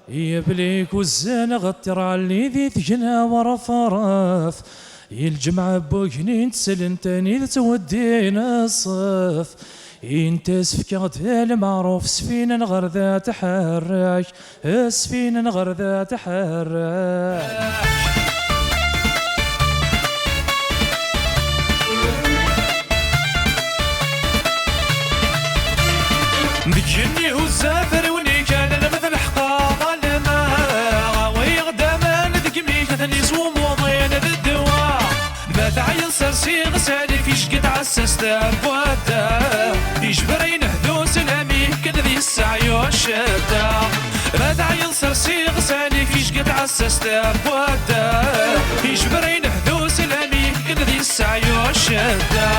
يبليك والزان غطر علي ذي تجنا ورفرف الجمعة بوكنين تسلن تاني تودينا الصف انت سفكت المعروف سفينة نغرذا تحرك سفينة نغرذا تحرك بجني والزافر وني كان انا مثل حقاق الماء ويغدمان ذكمي كثني سوم وضين بالدواء ما تعين سرسي غسالي فيش قد عسست ابوادا يجبرين هدوس الامي كذي السعي والشتا ما تعين سرسي غسالي فيش قد عسست ابوادا يجبرين هدوس الامي كذي السعي والشتا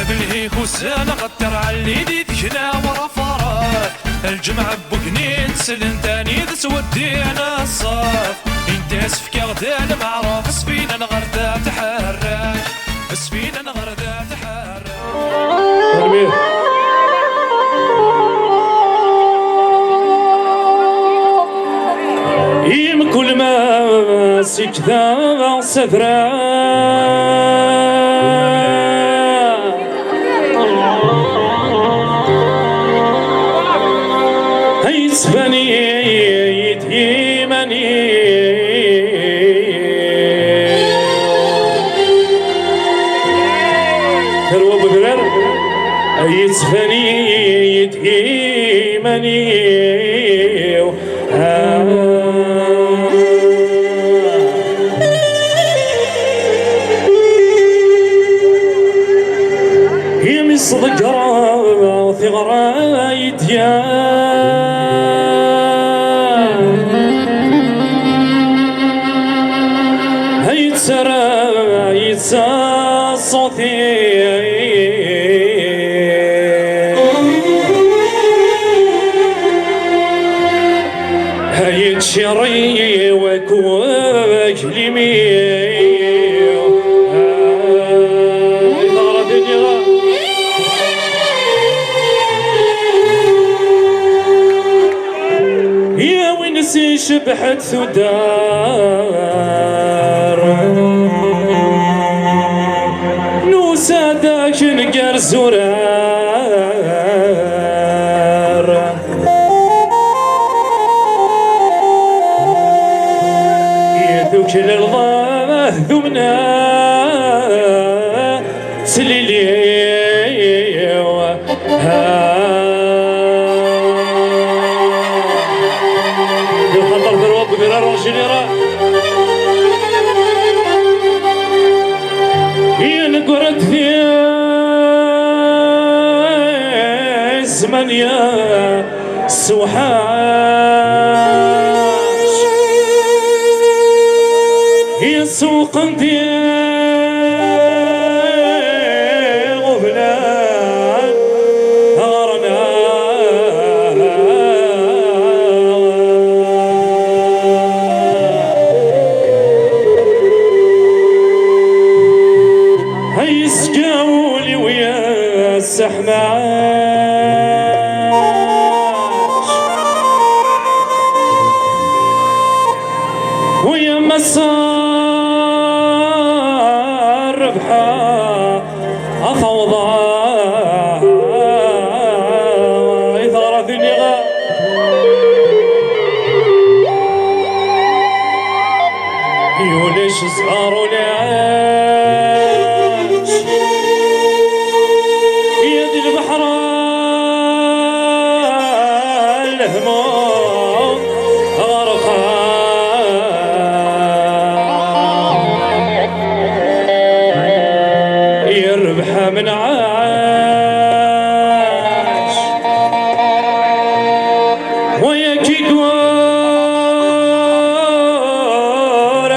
بالهيك والسنة غطر علي دي تجنا ورا فرات الجمعة بوكنين تسلن تاني تودينا الصف انت سفكي غدا المعروف سفينة نغردا تحرك سفينة نغردا تحرك يم كل ما سكذا سفران يتبني يتهيمني تروى بدرر يتبني يتهيمني يمصدق ثغرا يتيان يتسا صوتي يتشري وكوك لمي يا ونسي شبحت ثدار نوسا داك نقر زرار يذوك للغاه ذمنا سليلي يخطر في الوضع برار وشنيرا ينقرد في الزمن يا سوحاش يسوق ندير غفلان هارنا هيسقاولي ويا السحماش ويا مسار ربحة أفوضى إثارة النغاء يوليش صغار ولعاش يد البحر الهموم غرقان يربح من عاش وياكي قوار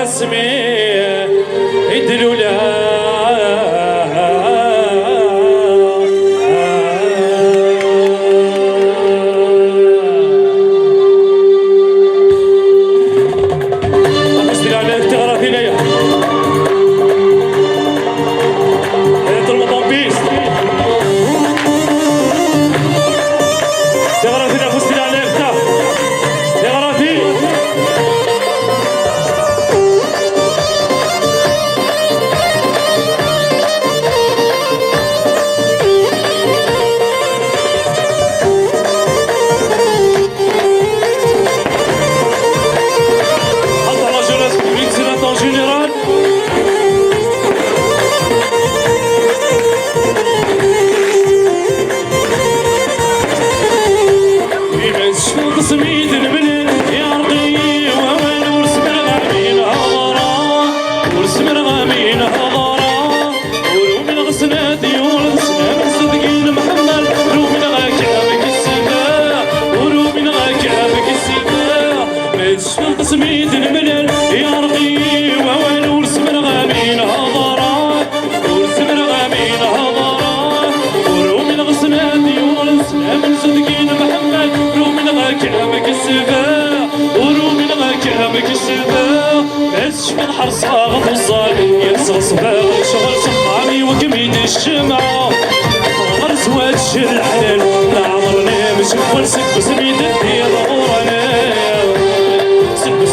اسمي سميد الملل يا رقي ووال ورسم رغامين هضرات ورسم رغامين هضرات ورومي الغسنات يورسنا من صدقين محمد رومي الغاكامك السفاح ورومي الغاكامك السفاح بس من حرصها غطوصال ينسى صباغ شغل صخامي وكميد الشمعة غير زواج الحلال لا عمرنا مش نفلسك بسميد الدير غورانا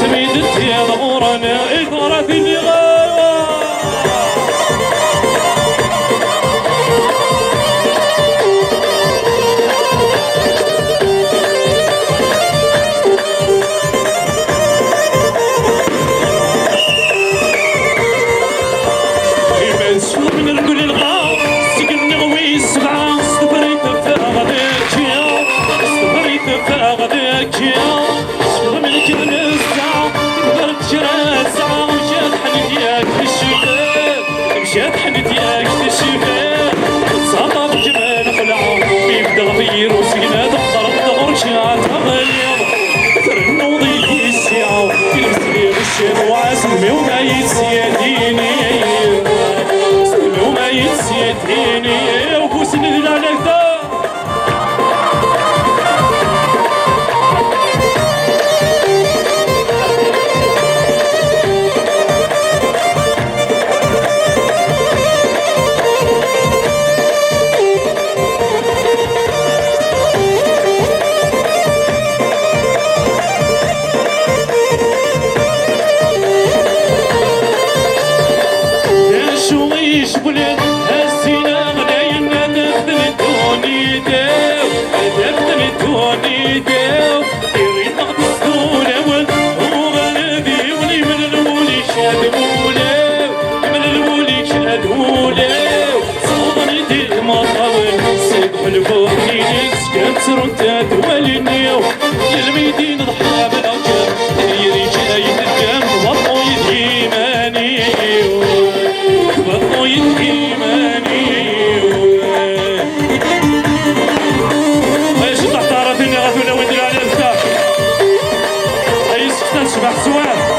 سميد الدير غورانا إثارة اللي مشات حنتياك تشفى تصاطب جمال خلعه بيبدا غفير وسكنة تقدر الدغر شعات غليظ ترنو ضيقي الساعة تلبسلي غشير وعسلمي وما يتسياديني سلمي وما يتسياديني وبوسني دلالك دا سرنتات والنيو الميدين ضحى بالأوجاب يري جاي الدم بطنو يديماني بطنو يديماني ايش تحت عرفيني غفلة ودري على الفتاح اي سكتان شبح سوان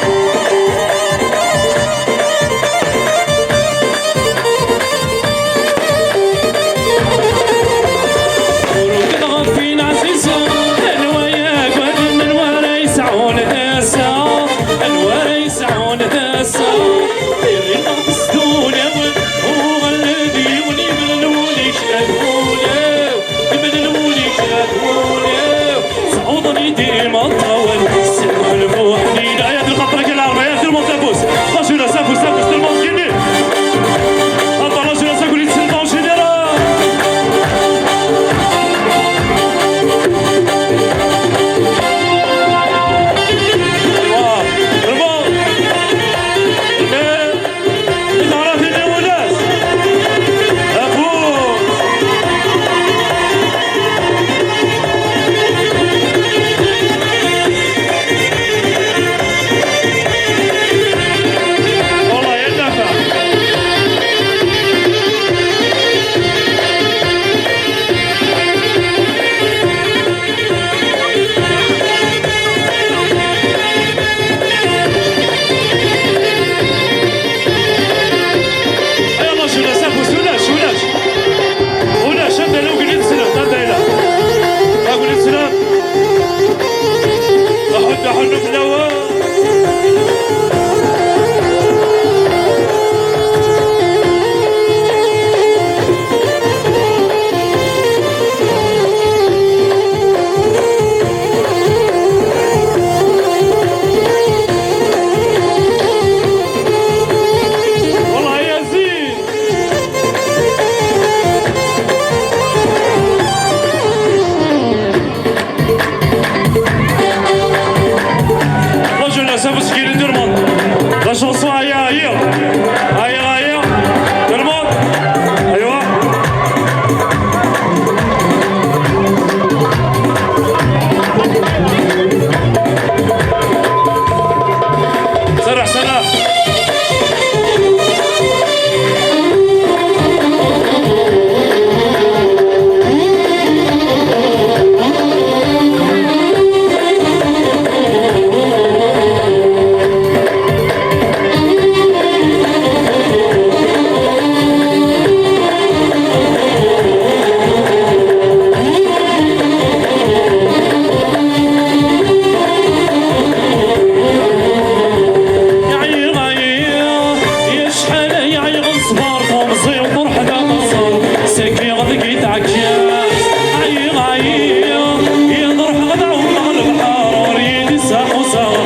صح وصار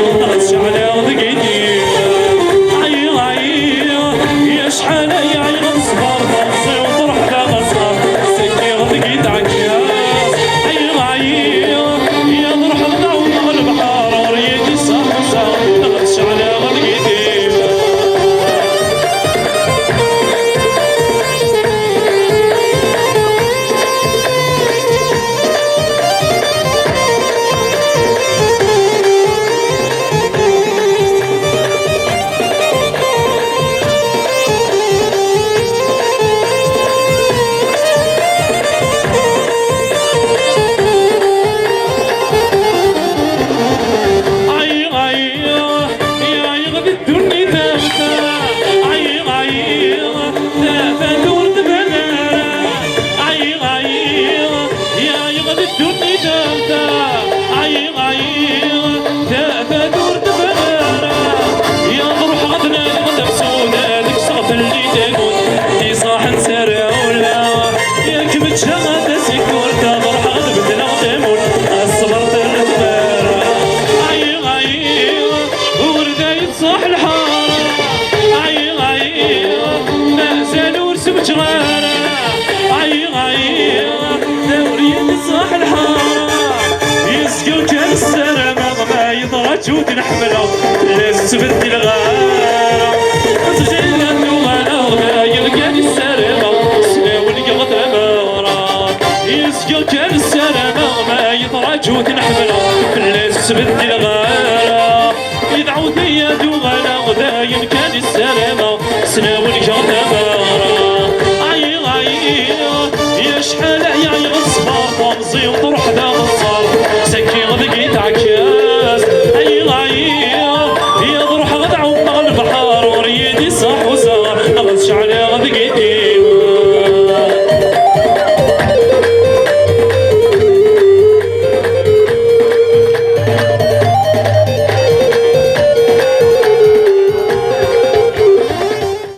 شعلة ذقيتي عي عي يا شحال يا عي غنصبر فرصي وطرح لا غصار سكي ذقيت عكاس عي عي يا ضرح الضوء البحر وريدي صح وصار شعلة ذقيتي جود نحمله للسبت الغارة سجلت وغلا غدايل كان السلامة سلاول قغدا مورا يسقل كان السلامة ما يطرى جود نحمله للسبت الغارة يدعو ثياد وغلا غدايل كان السلامة سلاول قغدا مورا عي عي يا شحال يا غصبار طمزي وطرح